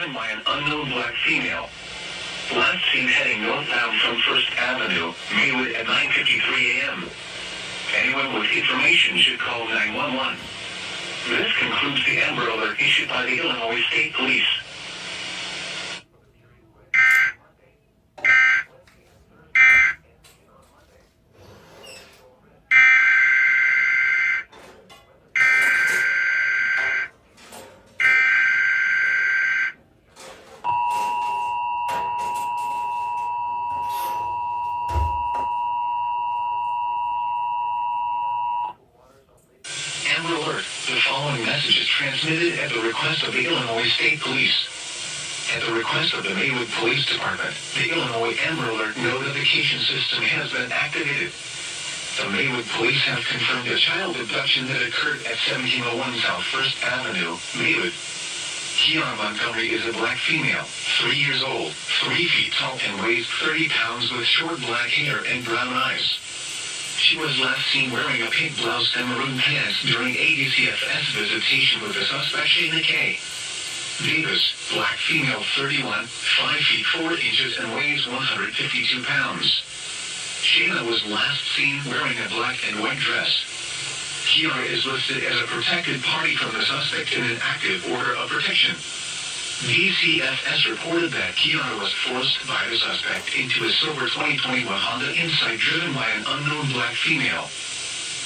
driven by an unknown black female. Last seen heading northbound from First Avenue, Maywood at 9:53 a.m. Anyone with information should call 911. This concludes the Amber Alert issued by the Illinois State Police. Amber Alert. The following message is transmitted at the request of the Illinois State Police. At the request of the Maywood Police Department, the Illinois Amber Alert notification system has been activated. The Maywood Police have confirmed a child abduction that occurred at 1701 South First Avenue, Maywood. Kiara Montgomery is a black female, 3 years old, 3 feet tall and weighs 30 pounds with short black hair and brown eyes. She was last seen wearing a pink blouse and maroon pants during ADCFS visitation with the suspect Shayna K. Davis, black female 31, 5 feet 4 inches and weighs 152 pounds. Shayna was last seen wearing a black and white dress. Kiara is listed as a protected party from the suspect in an active order of protection. DCFS reported that Kiara was forced by the suspect into a silver 2021 Honda Insight driven by an unknown black female.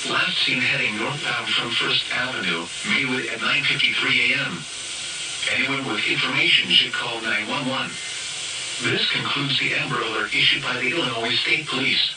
Last seen heading northbound from First Avenue, Maywood at 9:53 a.m. Anyone with information should call 911. This concludes the Amber Alert issued by the Illinois State Police.